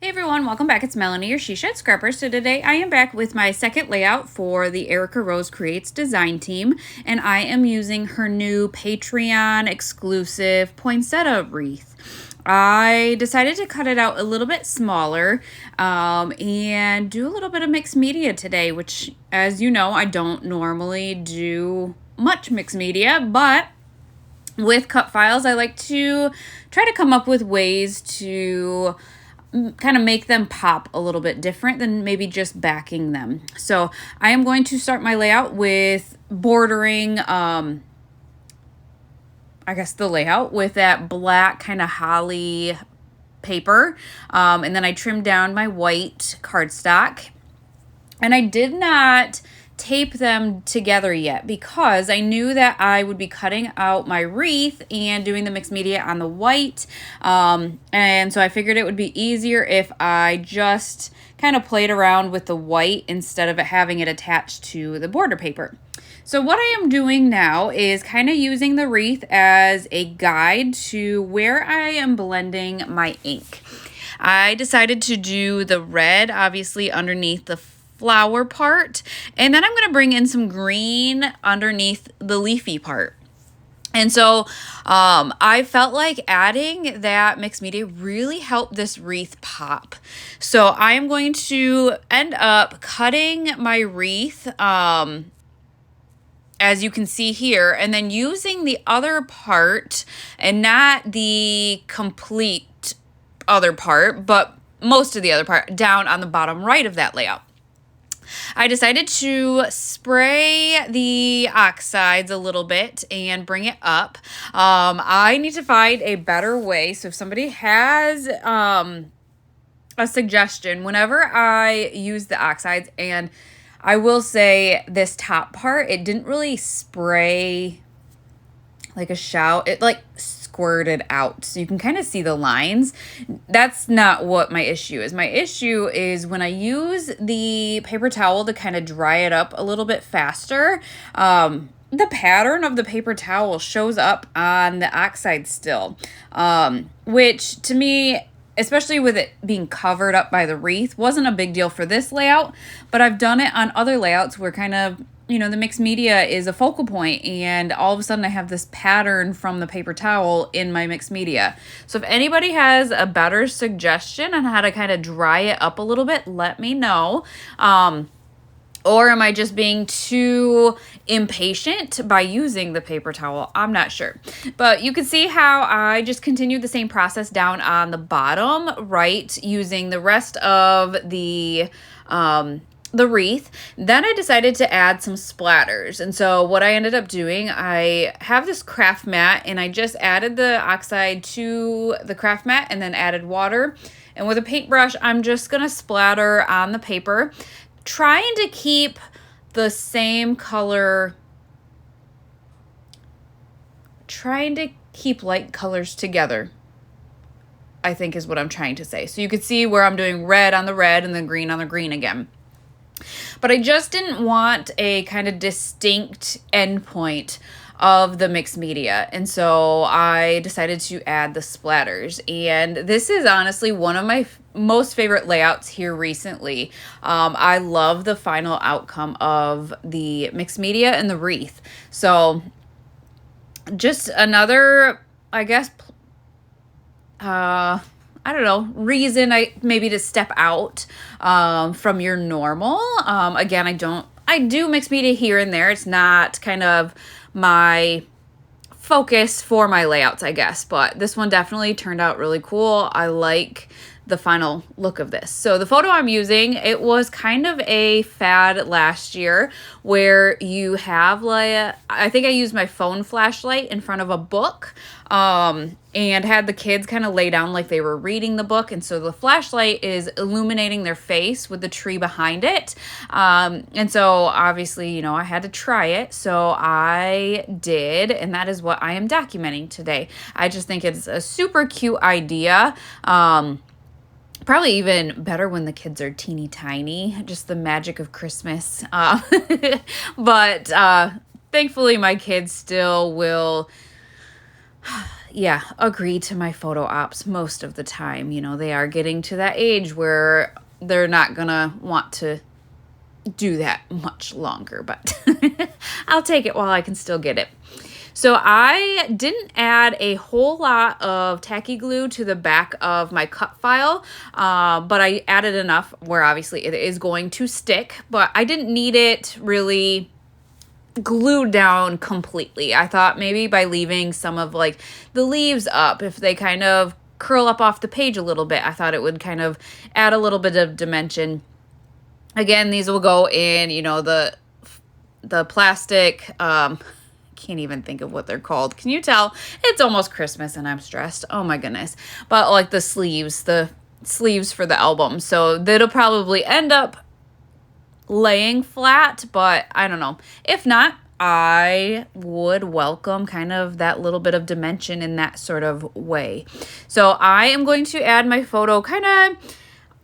Hey everyone, welcome back. It's Melanie, your She Shed Scrapper. So today I am back with my second layout for the Erica Rose Creates design team, and I am using her new Patreon exclusive poinsettia wreath. I decided to cut it out a little bit smaller and do a little bit of mixed media today, which, as you know, I don't normally do much mixed media, but with cut files, I like to try to come up with ways to kind of make them pop a little bit different than maybe just backing them. So I am going to start my layout with bordering, I guess the layout with that black kind of holly paper. And then I trimmed down my white cardstock. And I did not tape them together yet because I knew that I would be cutting out my wreath and doing the mixed media on the white. And so I figured it would be easier if I just kind of played around with the white instead of having it attached to the border paper. So what I am doing now is kind of using the wreath as a guide to where I am blending my ink. I decided to do the red, obviously, underneath the flower part, and then I'm going to bring in some green underneath the leafy part. And so I felt like adding that mixed media really helped this wreath pop. So I am going to end up cutting my wreath as you can see here, and then using the other part, and not the complete other part, but most of the other part down on the bottom right of that layout. I decided to spray the oxides a little bit and bring it up. I need to find a better way. So if somebody has a suggestion, whenever I use the oxides, and I will say this top part, it didn't really spray like a shout. It like squirted out, so you can kind of see the lines. That's not what my issue is. My issue is when I use the paper towel to kind of dry it up a little bit faster, the pattern of the paper towel shows up on the oxide still, which to me, especially with it being covered up by the wreath, wasn't a big deal for this layout, but I've done it on other layouts where kind of, you know, the mixed media is a focal point, and all of a sudden I have this pattern from the paper towel in my mixed media. So if anybody has a better suggestion on how to kind of dry it up a little bit, let me know. Or am I just being too impatient by using the paper towel? I'm not sure. But you can see how I just continued the same process down on the bottom right, using the rest of the wreath. Then I decided to add some splatters. And so what I ended up doing, I have this craft mat, and I just added the oxide to the craft mat and then added water. And with a paintbrush, I'm just going to splatter on the paper, trying to keep the same color, trying to keep light colors together, I think is what I'm trying to say. So you could see where I'm doing red on the red and then green on the green again. But I just didn't want a kind of distinct endpoint of the mixed media. And so I decided to add the splatters. And this is honestly one of my most favorite layouts here recently. I love the final outcome of the mixed media and the wreath. So just another, I guess, I don't know, reason maybe to step out from your normal. Again, I do mixed media here and there. It's not kind of my focus for my layouts, I guess, but this one definitely turned out really cool. I like the final look of this. So the photo I'm using, it was kind of a fad last year where you have like, I think I used my phone flashlight in front of a book, and had the kids kind of lay down like they were reading the book. And so the flashlight is illuminating their face with the tree behind it. And so obviously, you know, I had to try it. So I did, and that is what I am documenting today. I just think it's a super cute idea. Probably even better when the kids are teeny tiny, just the magic of Christmas. But thankfully my kids still will yeah, agree to my photo ops most of the time. You know, they are getting to that age where they're not gonna want to do that much longer, but I'll take it while I can still get it. So I didn't add a whole lot of tacky glue to the back of my cut file, but I added enough where obviously it is going to stick, but I didn't need it really glued down completely. I thought maybe by leaving some of like the leaves up, if they kind of curl up off the page a little bit, I thought it would kind of add a little bit of dimension. Again, these will go in, you know, the plastic, can't even think of what they're called. Can you tell? It's almost Christmas and I'm stressed. Oh my goodness. But like the sleeves for the album. So that'll probably end up laying flat, but I don't know. If not, I would welcome kind of that little bit of dimension in that sort of way. So I am going to add my photo kind of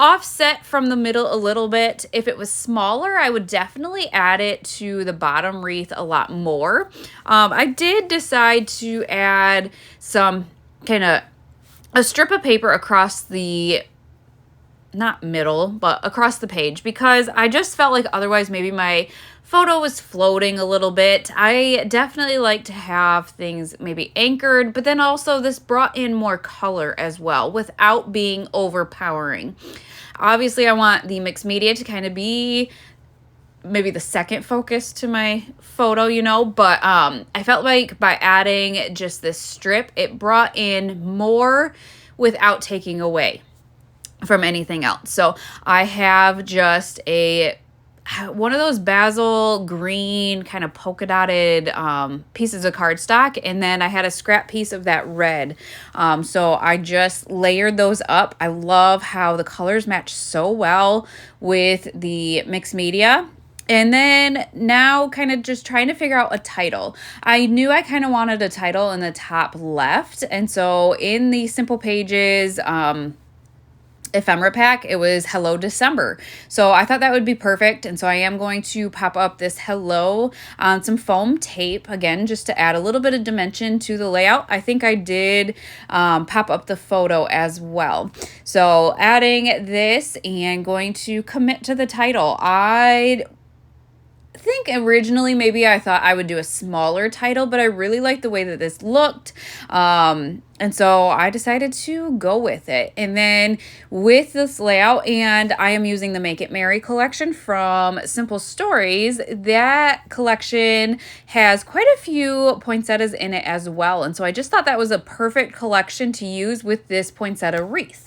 offset from the middle a little bit. If it was smaller, I would definitely add it to the bottom wreath a lot more. I did decide to add some kind of a strip of paper across the, not middle, but across the page, because I just felt like otherwise maybe my photo was floating a little bit. I definitely like to have things maybe anchored, but then also this brought in more color as well without being overpowering. Obviously, I want the mixed media to kind of be maybe the second focus to my photo, you know, but I felt like by adding just this strip, it brought in more without taking away from anything else. So I have just one of those basil green kind of polka dotted pieces of cardstock, and then I had a scrap piece of that red. So I just layered those up. I love how the colors match so well with the mixed media. And then now kind of just trying to figure out a title. I knew I kind of wanted a title in the top left. And so in the Simple Pages ephemera pack, it was Hello December. So I thought that would be perfect. And so I am going to pop up this hello on some foam tape, again, just to add a little bit of dimension to the layout. I think I did pop up the photo as well. So adding this and going to commit to the title. I think originally maybe I thought I would do a smaller title, but I really liked the way that this looked. And so I decided to go with it. And then with this layout, and I am using the Make It Merry collection from Simple Stories, that collection has quite a few poinsettias in it as well. And so I just thought that was a perfect collection to use with this poinsettia wreath.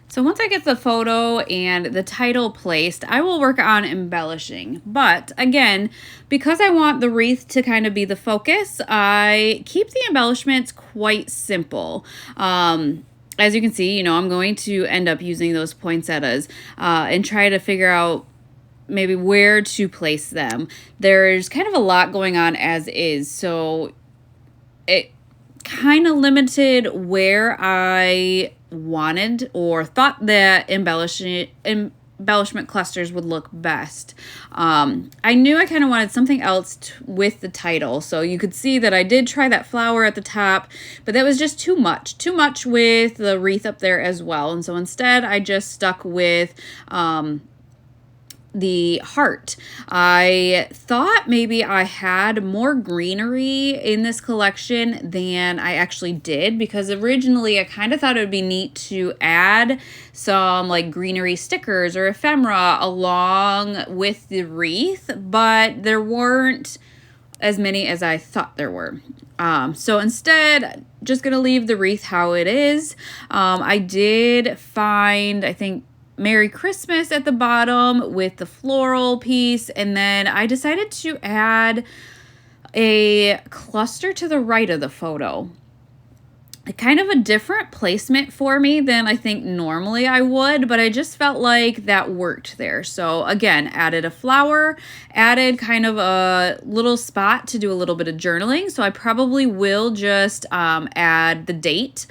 So once I get the photo and the title placed, I will work on embellishing. But again, because I want the wreath to kind of be the focus, I keep the embellishments quite simple. As you can see, you know, I'm going to end up using those poinsettias and try to figure out maybe where to place them. There's kind of a lot going on as is, so it kind of limited where I wanted or thought that embellishment clusters would look best. I knew I kind of wanted something else with the title, so you could see that I did try that flower at the top, but that was just too much with the wreath up there as well. And so instead I just stuck with the heart. I thought maybe I had more greenery in this collection than I actually did, because originally I kind of thought it would be neat to add some like greenery stickers or ephemera along with the wreath, but there weren't as many as I thought there were. So instead, just gonna leave the wreath how it is. I did find, I think, Merry Christmas at the bottom with the floral piece, and then I decided to add a cluster to the right of the photo. Kind of a different placement for me than I think normally I would, but I just felt like that worked there. So again, added a flower, added kind of a little spot to do a little bit of journaling. So I probably will just add the date,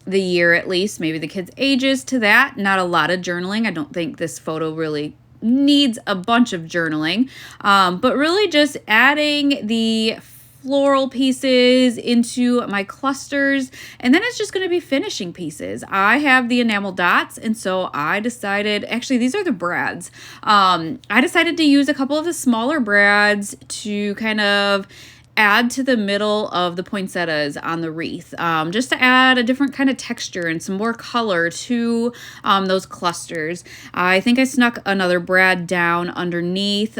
the year at least, maybe the kids' ages to that. Not a lot of journaling. I don't think this photo really needs a bunch of journaling, but really just adding the floral pieces into my clusters, and then it's just going to be finishing pieces. I have the enamel dots, and so I decided, actually these are the brads. I decided to use a couple of the smaller brads to kind of add to the middle of the poinsettias on the wreath, just to add a different kind of texture and some more color to those clusters. I think I snuck another brad down underneath.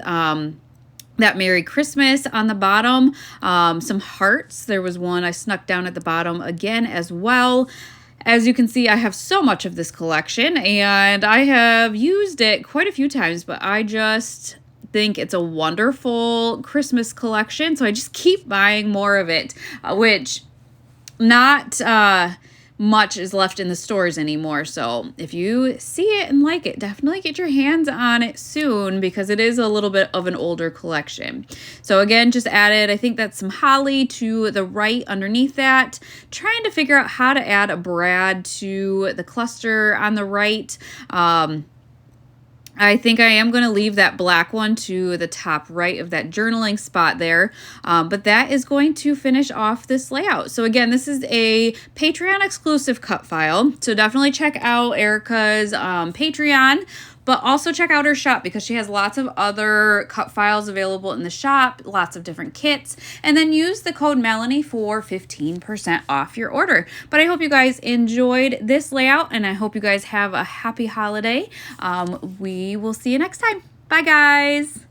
That Merry Christmas on the bottom, some hearts. There was one I snuck down at the bottom again as well. As you can see, I have so much of this collection, and I have used it quite a few times, but I just think it's a wonderful Christmas collection, so I just keep buying more of it, which not much is left in the stores anymore. So if you see it and like it, definitely get your hands on it soon, because it is a little bit of an older collection. So again, just added, I think that's some holly to the right underneath that, trying to figure out how to add a brad to the cluster on the right. I think I am going to leave that black one to the top right of that journaling spot there, but that is going to finish off this layout. So again, this is a Patreon exclusive cut file, so definitely check out Erica's Patreon, but also check out her shop, because she has lots of other cut files available in the shop, lots of different kits, and then use the code Melanie for 15% off your order. But I hope you guys enjoyed this layout, and I hope you guys have a happy holiday. We will see you next time. Bye, guys.